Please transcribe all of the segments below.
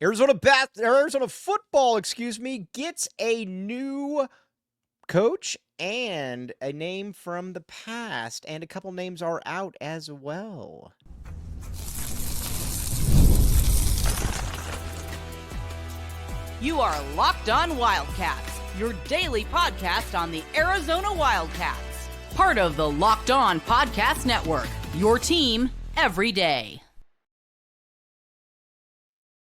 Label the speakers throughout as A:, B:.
A: Arizona football, gets a new coach and a name from the past, and a couple names are out as well.
B: You are Locked On Wildcats, your daily podcast on the Arizona Wildcats. Part of the Locked On Podcast Network, your team every day.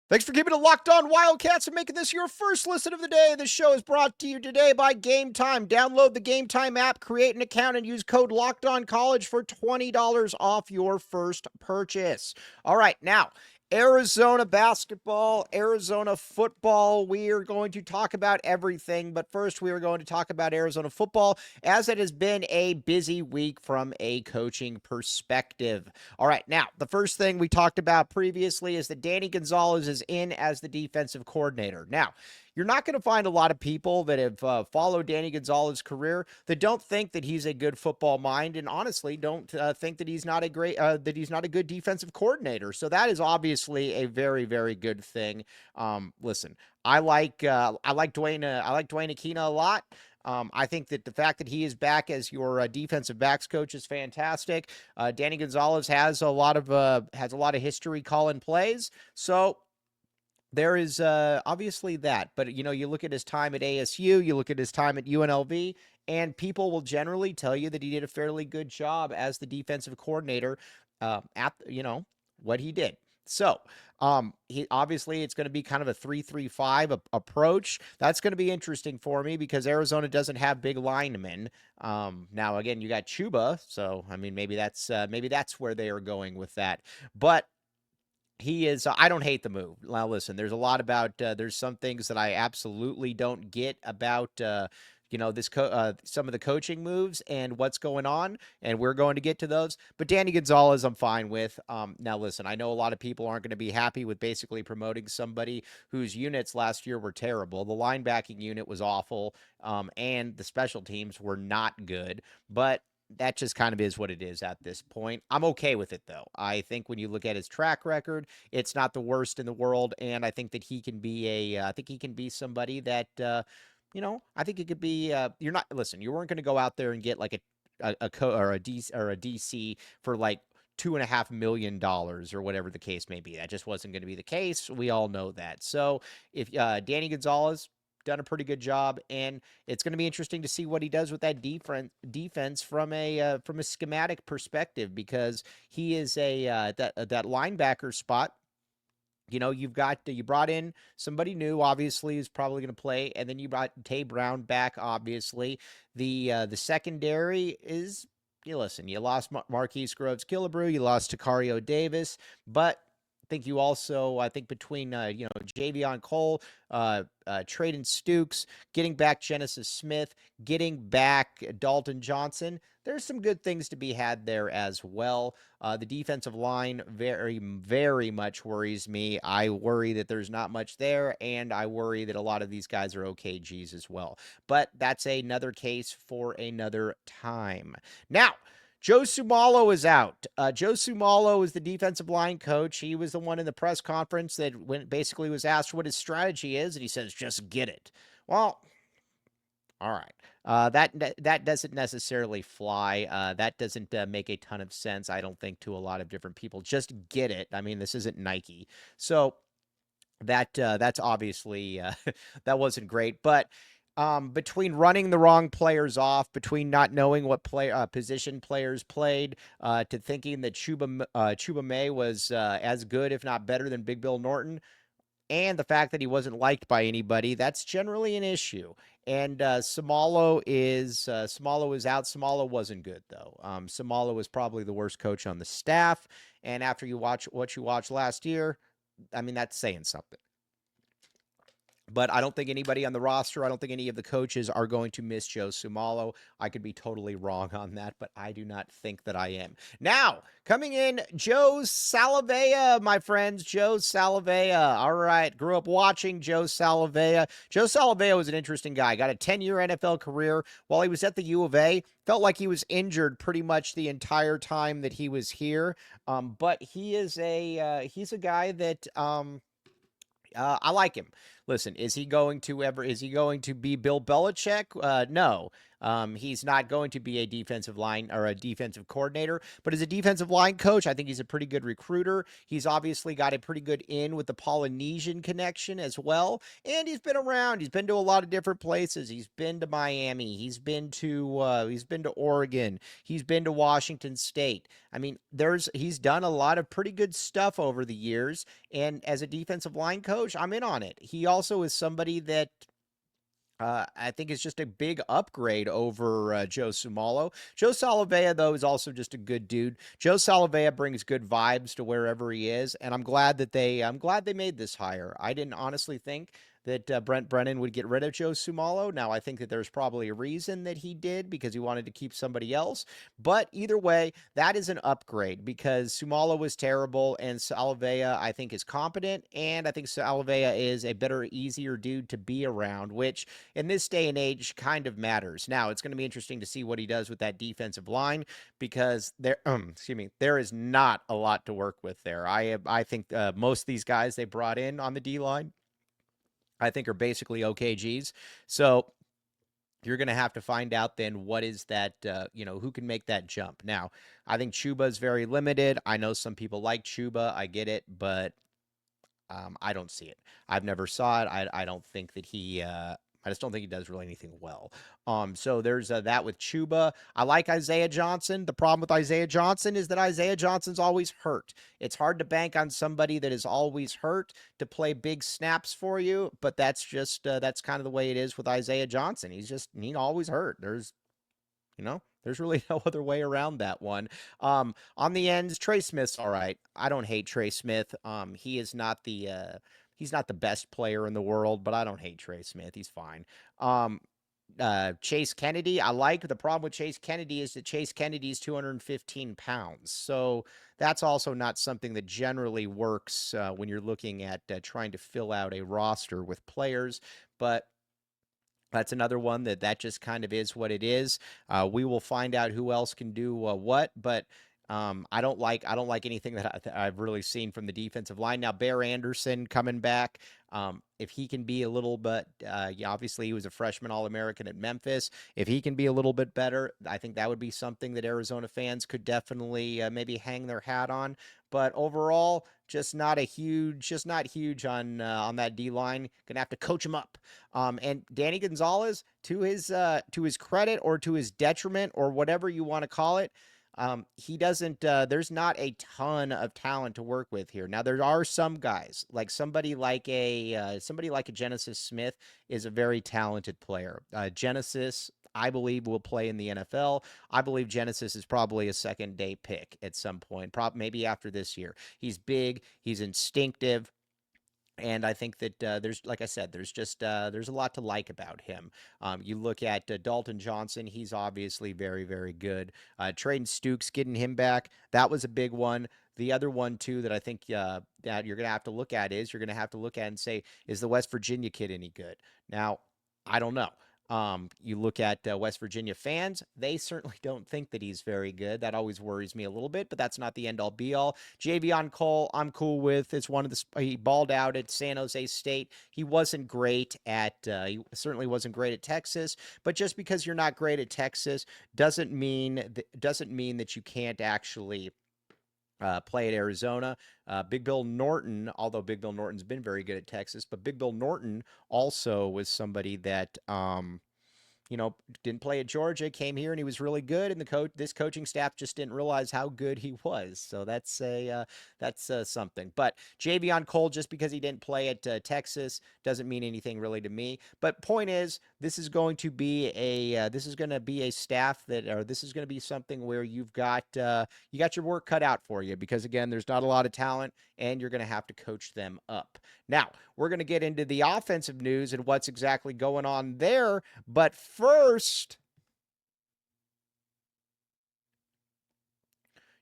A: Thanks for keeping it locked on Wildcats and making this your first listen of the day. This show is brought to you today by Game Time. Download the Game Time app, create an account, and use code LOCKEDONCollege for $20 off your first purchase. All right, now, Arizona basketball, Arizona football. We are going to talk about everything, but first we are going to talk about Arizona football, as it has been a busy week from a coaching perspective. All right, now, the first thing we talked about previously is that Danny Gonzalez is in as the defensive coordinator. Now, you're not going to find a lot of people that have followed Danny Gonzalez's career that don't think that he's a good football mind, and honestly don't think that he's not a good defensive coordinator. So that is obviously a very, very good thing. Listen, I like Dwayne Aquina a lot. I think that the fact that he is back as your defensive backs coach is fantastic. Danny Gonzalez has a lot of history calling plays, so there is obviously that. But, you look at his time at ASU, you look at his time at UNLV, and people will generally tell you that he did a fairly good job as the defensive coordinator at what he did. So, obviously it's going to be kind of a 3-3-5 approach. That's going to be interesting for me because Arizona doesn't have big linemen. Now, again, you got Chuba, so I mean maybe that's where they are going with that. But he is, I don't hate the move. Now, listen, there's a lot about, there's some things that I absolutely don't get about, some of the coaching moves and what's going on, and we're going to get to those. But Danny Gonzalez, I'm fine with. Now, listen, I know a lot of people aren't going to be happy with basically promoting somebody whose units last year were terrible. The linebacking unit was awful, and the special teams were not good. But that just kind of is what it is at this point. I'm okay with it, though. I think when you look at his track record, it's not the worst in the world, and I think that he can be somebody that, I think it could be. You weren't going to go out there and get like a DC for like $2.5 million or whatever the case may be. That just wasn't going to be the case. We all know that. So if Danny Gonzalez done a pretty good job, and it's going to be interesting to see what he does with that defense from a schematic perspective, because he is that linebacker spot. You brought in somebody new, obviously, who's probably going to play, and then you brought Tay Brown back, obviously. The secondary is, you lost Marquise Groves-Killebrew, you lost Takario Davis, but I think between, Javion Cole, Traden Stukes, getting back Genesis Smith, getting back Dalton Johnson, there's some good things to be had there as well. The defensive line very, very much worries me. I worry that there's not much there, and I worry that a lot of these guys are OKGs as well. But that's another case for another time. Now, Joe Seumalo is out. Joe Seumalo is the defensive line coach. He was the one in the press conference that basically was asked what his strategy is, and he says, just get it. Well, all right. That doesn't necessarily fly. That doesn't make a ton of sense, I don't think, to a lot of different people. Just get it. I mean, this isn't Nike. So that's obviously that wasn't great. But between running the wrong players off, between not knowing what position players played, to thinking that Chuba May was as good, if not better, than Big Bill Norton, and the fact that he wasn't liked by anybody, that's generally an issue. And Seumalo is out. Seumalo wasn't good, though. Seumalo was probably the worst coach on the staff. And after you watch what you watched last year, I mean, that's saying something. But I don't think anybody on the roster, I don't think any of the coaches are going to miss Joe Seumalo. I could be totally wrong on that, but I do not think that I am. Now, coming in, Joe Salave'a, my friends. Joe Salave'a. All right. Grew up watching Joe Salave'a. Joe Salave'a was an interesting guy. Got a 10-year NFL career. While he was at the U of A, felt like he was injured pretty much the entire time that he was here. But he's a guy that I like him. Listen, is he going to be Bill Belichick? No. He's not going to be a defensive line or a defensive coordinator, but as a defensive line coach, I think he's a pretty good recruiter. He's obviously got a pretty good in with the Polynesian connection as well, and he's been around. He's been to a lot of different places. He's been to Miami. He's been to Oregon. He's been to Washington State. I mean, he's done a lot of pretty good stuff over the years, and as a defensive line coach, I'm in on it. He also is somebody that I think is just a big upgrade over Joe Seumalo. Joe Salave'a, though, is also just a good dude. Joe Salave'a brings good vibes to wherever he is, and I'm glad they made this hire. I didn't honestly think that Brent Brennan would get rid of Joe Seumalo. Now, I think that there's probably a reason that he did because he wanted to keep somebody else. But either way, that is an upgrade because Seumalo was terrible and Salave'a, I think, is competent. And I think Salave'a is a better, easier dude to be around, which in this day and age kind of matters. Now, it's going to be interesting to see what he does with that defensive line because there is not a lot to work with there. I think most of these guys they brought in on the D line I think are basically OKGs. So you're going to have to find out then what is that, who can make that jump. Now, I think Chuba is very limited. I know some people like Chuba. I get it, but I don't see it. I've never saw it. I don't think that I just don't think he does really anything well. So there's that with Chuba. I like Isaiah Johnson. The problem with Isaiah Johnson is that Isaiah Johnson's always hurt. It's hard to bank on somebody that is always hurt to play big snaps for you, but that's just that's kind of the way it is with Isaiah Johnson. He's always hurt. There's really no other way around that one. On the ends, Trey Smith's all right. I don't hate Trey Smith. He is not he's not the best player in the world, but I don't hate Trey Smith. He's fine. Chase Kennedy, I like. The problem with Chase Kennedy is that Chase Kennedy is 215 pounds. So that's also not something that generally works when you're looking at trying to fill out a roster with players. But that's another one that just kind of is what it is. We will find out who else can do what, but I don't like anything that I've really seen from the defensive line. Now, Bear Anderson coming back, if he can be a little bit, obviously he was a freshman All-American at Memphis. If he can be a little bit better, I think that would be something that Arizona fans could definitely maybe hang their hat on. But overall, just not huge on that D line. Gonna have to coach him up. And Danny Gonzalez, to his credit or to his detriment or whatever you want to call it, he doesn't, there's not a ton of talent to work with here. Now, there are some guys, like somebody like a Genesis Smith is a very talented player. Genesis, I believe, will play in the NFL. I believe Genesis is probably a second-day pick at some point, maybe after this year. He's big, he's instinctive. And I think that like I said, there's a lot to like about him. You look at Dalton Johnson; he's obviously very, very good. Traden Stukes, getting him back, that was a big one. The other one too that I think that you're going to have to look at and say, is the West Virginia kid any good? Now, I don't know. You look at West Virginia fans, they certainly don't think that he's very good. That always worries me a little bit, but that's not the end-all be-all. Javion Cole, I'm cool with. It's he balled out at San Jose State. He wasn't great he certainly wasn't great at Texas, but just because you're not great at Texas doesn't mean that you can't actually play at Arizona. Big Bill Norton, although Big Bill Norton's been very good at Texas, but Big Bill Norton also was somebody that, didn't play at Georgia, came here and he was really good, and this coaching staff just didn't realize how good he was. So that's something. But Javion Cole, just because he didn't play at Texas, doesn't mean anything really to me. But point is, this is going to be a staff this is going to be something where you got your work cut out for you, because again, there's not a lot of talent, and you're going to have to coach them up. Now, we're going to get into the offensive news and what's exactly going on there. But first,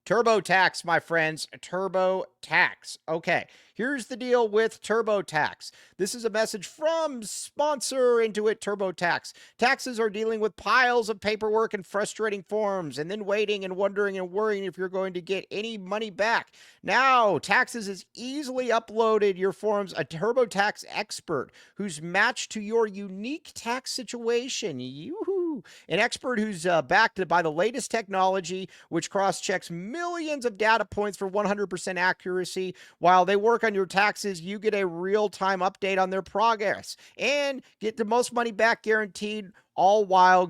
A: TurboTax, my friends, TurboTax. Okay, here's the deal with TurboTax. This is a message from sponsor Intuit TurboTax. Taxes are dealing with piles of paperwork and frustrating forms, and then waiting and wondering and worrying if you're going to get any money back. Now, Taxes is easily uploaded your forms a TurboTax expert who's matched to your unique tax situation. Yoo-hoo. An expert who's backed by the latest technology, which cross-checks millions of data points for 100% accuracy. While they work on your taxes, you get a real-time update on their progress and get the most money back guaranteed, all while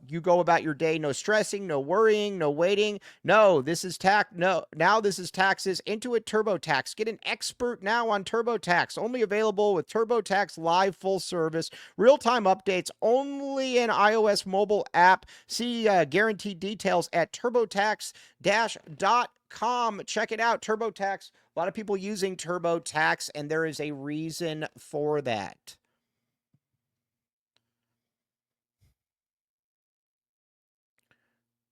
A: you go about your day. No stressing, no worrying, no waiting. Now this is taxes Intuit TurboTax. Get an expert now on TurboTax. Only available with TurboTax Live Full Service. Real-time updates only in iOS mobile app. See guaranteed details at turbotax-.com. Check it out, TurboTax. A lot of people using TurboTax, and there is a reason for that.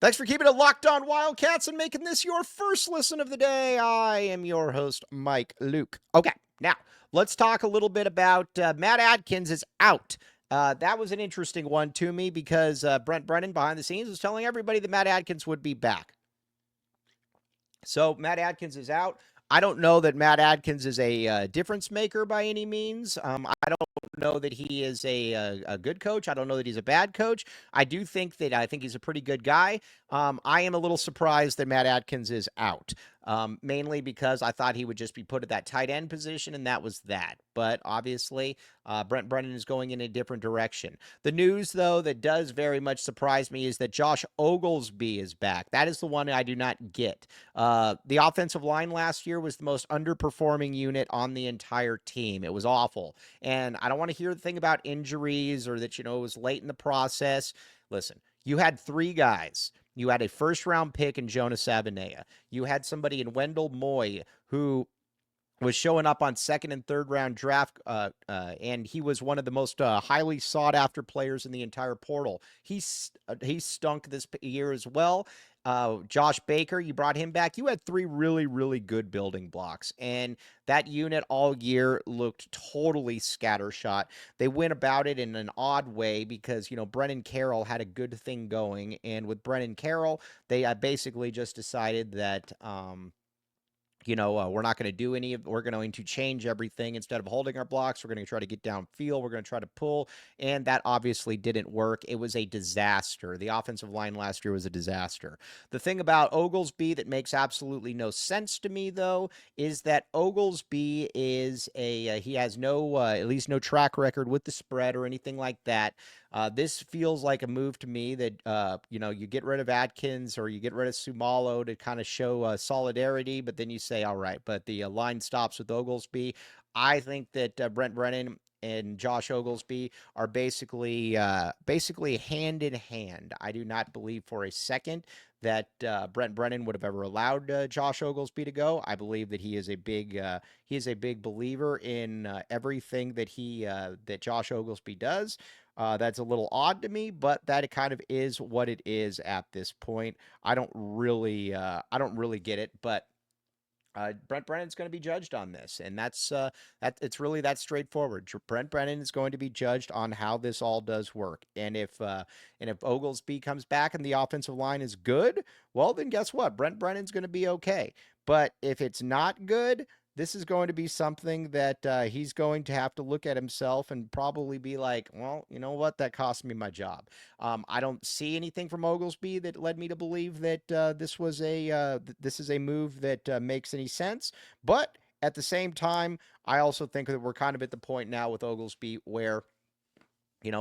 A: Thanks for keeping it locked on Wildcats and making this your first listen of the day. I am your host, Mike Luke. Okay, now let's talk a little bit about Matt Adkins is out. That was an interesting one to me because Brent Brennan behind the scenes was telling everybody that Matt Adkins would be back. So Matt Adkins is out. I don't know that Matt Adkins is a difference maker by any means. I don't know that he is a good coach. I don't know that he's a bad coach. I think he's a pretty good guy. I am a little surprised that Matt Adkins is out, mainly because I thought he would just be put at that tight end position, and that was that. But obviously, Brent Brennan is going in a different direction. The news, though, that does very much surprise me is that Josh Oglesby is back. That is the one I do not get. The offensive line last year was the most underperforming unit on the entire team. It was awful. And I don't want to hear the thing about injuries or that, it was late in the process. Listen, you had three guys. You had a first-round pick in Joe Salave'a. You had somebody in Wendell Moy who was showing up on second and third round draft, and he was one of the most highly sought after players in the entire portal. He stunk this year as well. Josh Baker, you brought him back. You had three really, really good building blocks, and that unit all year looked totally scattershot. They went about it in an odd way because, Brennan Carroll had a good thing going, and with Brennan Carroll, they basically just decided that we're not going to do we're going to change everything. Instead of holding our blocks, we're going to try to get downfield. We're going to try to pull, and that obviously didn't work. It was a disaster. The offensive line last year was a disaster. The thing about Oglesby that makes absolutely no sense to me, though, is that Oglesby is he has at least no track record with the spread or anything like that. This feels like a move to me that, you get rid of Adkins or you get rid of Seumalo to kind of show solidarity, but then you say, all right, but the line stops with Oglesby. I think that Brent Brennan and Josh Oglesby are basically hand in hand. I do not believe for a second that Brent Brennan would have ever allowed Josh Oglesby to go. I believe that he is a big believer in everything that Josh Oglesby does. That's a little odd to me, but that kind of is what it is at this point. I don't really get it, but Brent Brennan's going to be judged on this, and it's really that straightforward. Brent Brennan is going to be judged on how this all does work, and if Oglesby comes back and the offensive line is good, well, then guess what? Brent Brennan's going to be okay. But if it's not good, this is going to be something that he's going to have to look at himself and probably be like, well, you know what? That cost me my job. I don't see anything from Oglesby that led me to believe that this is a move that makes any sense. But at the same time, I also think that we're kind of at the point now with Oglesby where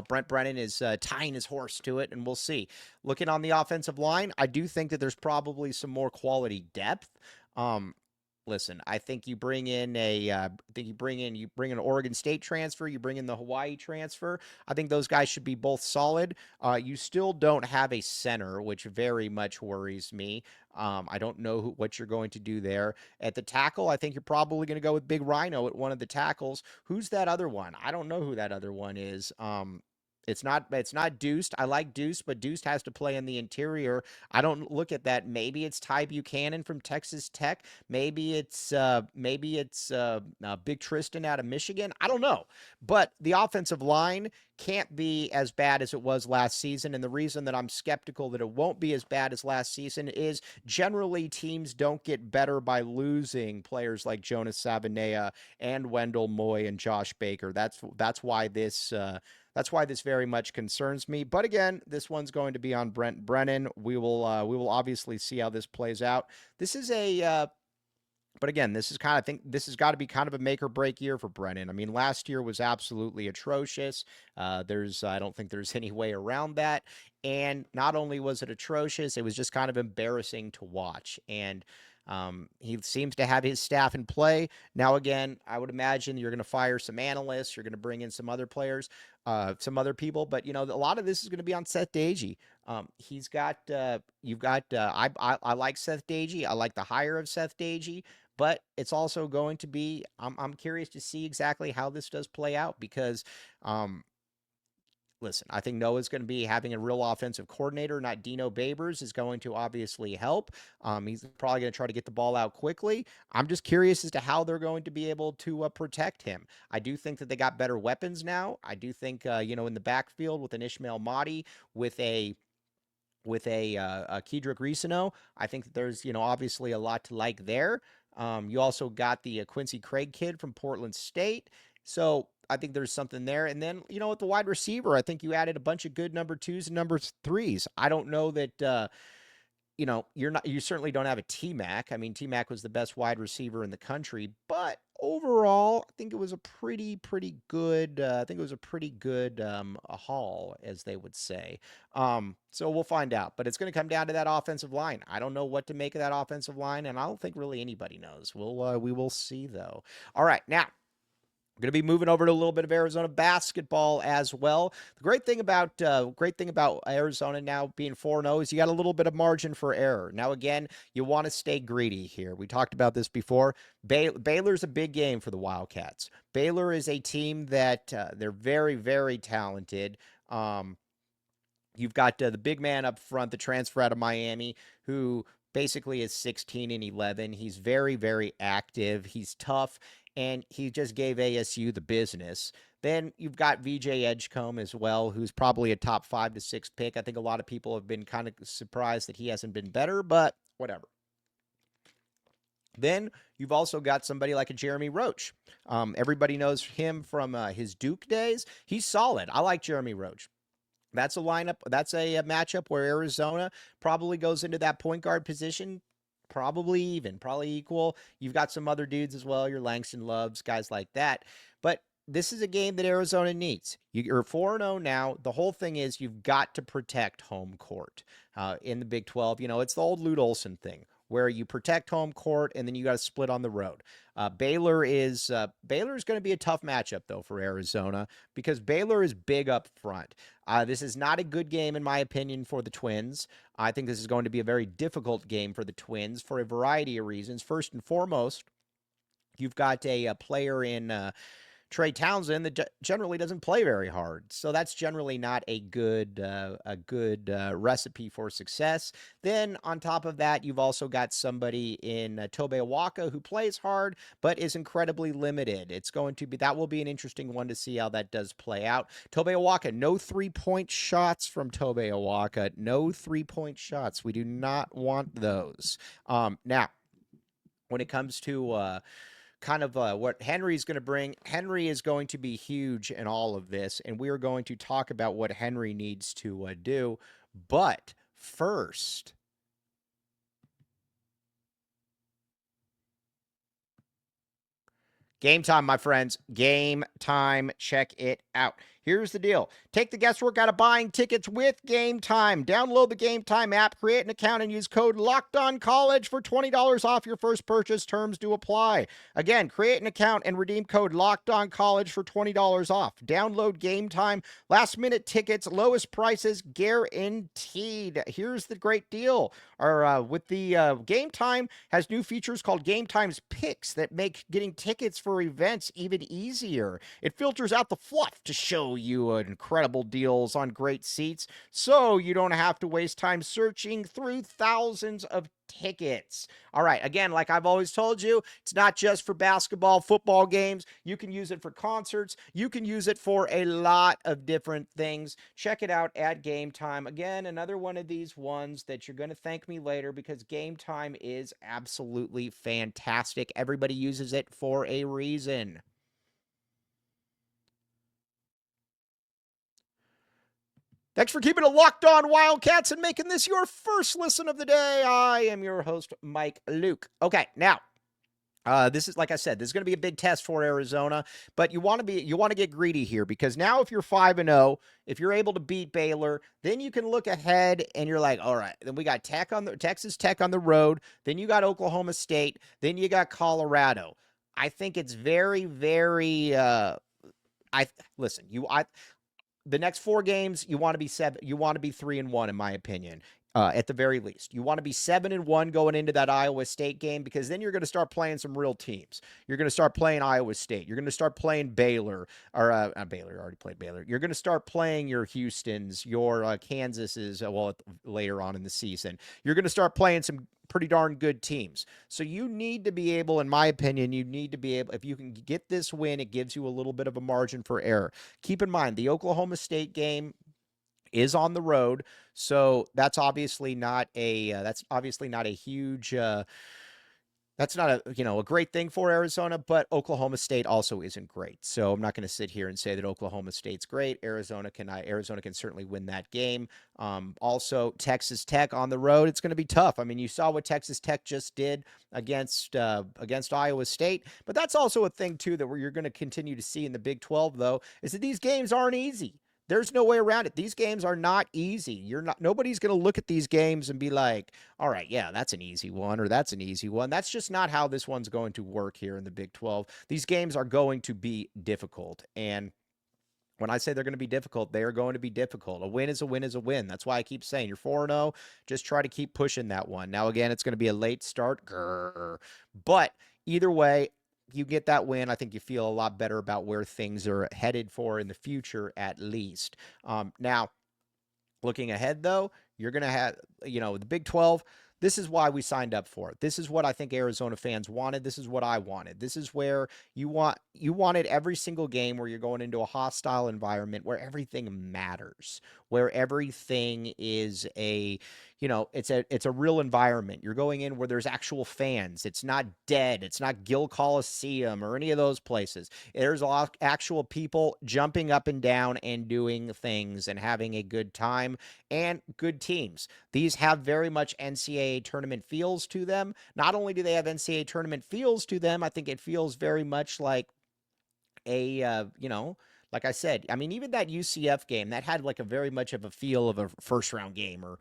A: Brent Brennan is tying his horse to it, and we'll see. Looking on the offensive line, I do think that there's probably some more quality depth. Listen, I think you bring in an Oregon State transfer, you bring in the Hawaii transfer. I think those guys should be both solid. You still don't have a center, which very much worries me. I don't know what you're going to do there. At the tackle, I think you're probably going to go with Big Rhino at one of the tackles. Who's that other one? I don't know who that other one is. It's not Deuced. I like Deuced, but Deuced has to play in the interior. I don't look at that. Maybe it's Ty Buchanan from Texas Tech. Maybe it's Big Tristan out of Michigan. I don't know. But the offensive line can't be as bad as it was last season. And the reason that I'm skeptical that it won't be as bad as last season is generally teams don't get better by losing players like Jonas Savanea and Wendell Moy and Josh Baker. That's why this very much concerns me. But again, this one's going to be on Brent Brennan. We will obviously see how this plays out. This is but again, I think this has got to be kind of a make or break year for Brennan. I mean, last year was absolutely atrocious. I don't think there's any way around that. And not only was it atrocious, it was just kind of embarrassing to watch. And he seems to have his staff in play. Now, again, I would imagine you're going to fire some analysts. You're going to bring in some other players, some other people. But, a lot of this is going to be on Seth Dagey. I like Seth Dagey. I like the hire of Seth Dagey. But it's also going to be, I'm curious to see exactly how this does play out because, listen, I think Noah's going to be having a real offensive coordinator, not Dino Babers, is going to obviously help. He's probably going to try to get the ball out quickly. I'm just curious as to how they're going to be able to protect him. I do think that they got better weapons now. I do think, in the backfield with an Ishmael Mahdi, with a Kedrick Risano, I think that there's, obviously a lot to like there. You also got the Quincy Craig kid from Portland State. So I think there's something there. And then, with the wide receiver, I think you added a bunch of good number 2s and number 3s. I don't know that, you certainly don't have a T-Mac. I mean, T-Mac was the best wide receiver in the country, but overall, I think it was a pretty good, a haul, as they would say. So we'll find out, but it's going to come down to that offensive line. I don't know what to make of that offensive line, and I don't think really anybody knows. We will see though. All right, now we're going to be moving over to a little bit of Arizona basketball as well. The great thing about Arizona now being 4-0 is you got a little bit of margin for error. Now, again, you want to stay greedy here. We talked about this before. Baylor's a big game for the Wildcats. Baylor is a team that they're very, very talented. You've got the big man up front, the transfer out of Miami, who basically is 16-11. He's very, very active. He's tough. And he just gave ASU the business. Then you've got VJ Edgecombe as well, who's probably a top 5 to 6 pick. I think a lot of people have been kind of surprised that he hasn't been better, but whatever. Then you've also got somebody like a Jeremy Roach. Everybody knows him from his Duke days. He's solid. I like Jeremy Roach. That's a lineup. That's a matchup where Arizona probably goes into that point guard position. Probably equal. You've got some other dudes as well, your Langston Loves, guys like that. But this is a game that Arizona needs. You're 4-0 now. The whole thing is you've got to protect home court in the Big 12. It's the old Lute Olson thing where you protect home court and then you got to split on the road. Baylor is going to be a tough matchup, though, for Arizona because Baylor is big up front. This is not a good game, in my opinion, for the Twins. I think this is going to be a very difficult game for the Twins for a variety of reasons. First and foremost, you've got a player in Trey Townsend that generally doesn't play very hard. So that's generally not a good recipe for success. Then on top of that, you've also got somebody in Tobe Awaka who plays hard but is incredibly limited. That will be an interesting one to see how that does play out. Tobe Awaka, no 3-point shots from Tobe Awaka. No 3-point shots. We do not want those. Now, when it comes to what Henry's going to bring. Henry is going to be huge in all of this, and we are going to talk about what Henry needs to do. But first, game time, my friends. Game time. Check it out. Here's the deal. Take the guesswork out of buying tickets with Game Time. Download the Game Time app, create an account, and use code LOCKEDONCollege for $20 off your first purchase. Terms do apply. Again, create an account and redeem code LOCKEDONCollege for $20 off. Download Game Time. Last-minute tickets, lowest prices guaranteed. Here's the great deal. Game Time has new features called Game Time's Picks that make getting tickets for events even easier. It filters out the fluff to show you incredible deals on great seats so you don't have to waste time searching through thousands of tickets. All right, again, like I've always told you, it's not just for basketball, football games. You can use it for concerts. You can use it for a lot of different things. Check it out at Game Time. Again, another one of these ones that you're going to thank me later because Game Time is absolutely fantastic. Everybody uses it for a reason. Thanks for keeping it locked on Wildcats and making this your first listen of the day. I am your host, Mike Luke. Okay, now, this is, like I said, this is going to be a big test for Arizona, but you want to get greedy here because now if you're 5-0, if you're able to beat Baylor, then you can look ahead and you're like, all right, then we got Texas Tech on the road, then you got Oklahoma State, then you got Colorado. I think it's very, very. The next 4 games, you want to be 3-1, in my opinion. At the very least, you want to be 7-1 going into that Iowa State game because then you're going to start playing some real teams. You're going to start playing Iowa State. You're going to start playing Baylor, or Baylor already played Baylor. You're going to start playing your Houstons, your Kansases. Later on in the season, you're going to start playing some pretty darn good teams. So you need to be able, in my opinion, if you can get this win, it gives you a little bit of a margin for error. Keep in mind, the Oklahoma State game is on the road, so that's obviously not a huge that's not a great thing for Arizona, but Oklahoma State also isn't great. So I'm not going to sit here and say that Oklahoma State's great. Arizona can certainly win that game. Also, Texas Tech on the road, it's going to be tough. I mean, you saw what Texas Tech just did against Iowa State, but that's also a thing too that you're going to continue to see in the Big 12, though, is that these games aren't easy. There's no way around it. These games are not easy. Nobody's going to look at these games and be like, all right, yeah, that's an easy one, or that's an easy one. That's just not how this one's going to work here in the Big 12. These games are going to be difficult. And when I say they're going to be difficult, they are going to be difficult. A win is a win is a win. That's why I keep saying you're 4-0. Just try to keep pushing that one. Now, again, it's going to be a late start. But either way, you get that win, I think you feel a lot better about where things are headed for in the future, at least. Now, looking ahead, though, you're going to have, the Big 12. This is why we signed up for it. This is what I think Arizona fans wanted. This is what I wanted. This is where you wanted every single game where you're going into a hostile environment where everything matters, where everything is it's a real environment. You're going in where there's actual fans. It's not dead. It's not Gill Coliseum or any of those places. There's actual people jumping up and down and doing things and having a good time and good teams. These have very much NCAA tournament feels to them. Not only do they have NCAA tournament feels to them, I think it feels very much like like I said, I mean, even that UCF game, that had like a very much of a feel of a first round game, or,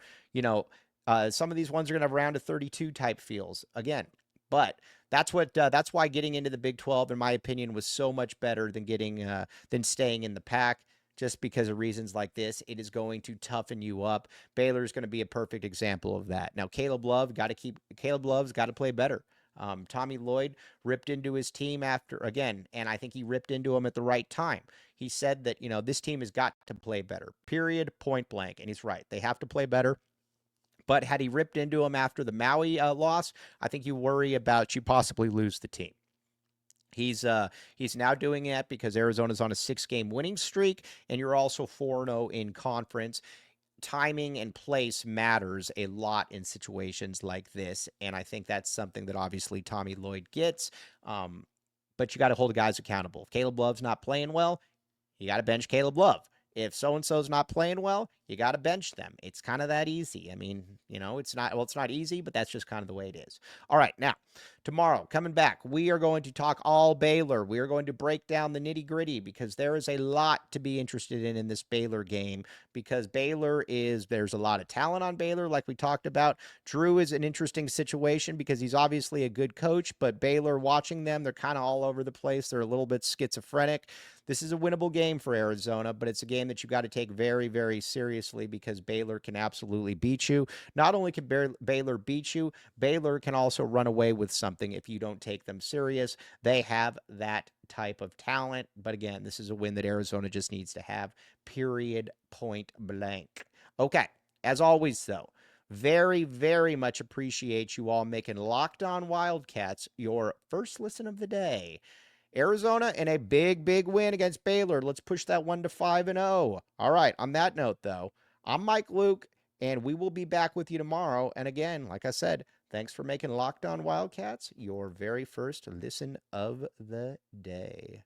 A: some of these ones are going to have round of 32 type feels again. But that's why getting into the Big 12, in my opinion, was so much better than staying in the pack. Just because of reasons like this, it is going to toughen you up. Baylor is going to be a perfect example of that. Now, Caleb Love's got to play better. Tommy Lloyd ripped into his team and I think he ripped into him at the right time. He said that, this team has got to play better, period, point blank. And he's right. They have to play better. But had he ripped into him after the Maui loss, I think you worry about you possibly lose the team. He's now doing it because Arizona's on a 6-game winning streak, and you're also 4-0 in conference. Timing and place matters a lot in situations like this, and I think that's something that obviously Tommy Lloyd gets. But you got to hold the guys accountable. If Caleb Love's not playing well, you got to bench Caleb Love. If so-and-so's not playing well, you got to bench them. It's kind of that easy. I mean, it's not easy, but that's just kind of the way it is. All right, now, tomorrow, coming back, we are going to talk all Baylor. We are going to break down the nitty-gritty because there is a lot to be interested in this Baylor game because there's a lot of talent on Baylor, like we talked about. Drew is an interesting situation because he's obviously a good coach, but Baylor, watching them, they're kind of all over the place. They're a little bit schizophrenic. This is a winnable game for Arizona, but it's a game that you've got to take very, very seriously because Baylor can absolutely beat you. Not only can Baylor beat you, Baylor can also run away with some something if you don't take them serious. They have that type of talent. But again, this is a win that Arizona just needs to have, period, point blank. Okay, as always, though, very, very much appreciate you all making Locked On Wildcats your first listen of the day. Arizona in a big, big win against Baylor. Let's push that one to 5-0. All right, on that note, though, I'm Mike Luke, and we will be back with you tomorrow. And again, like I said, thanks for making Locked On Wildcats your very first listen of the day.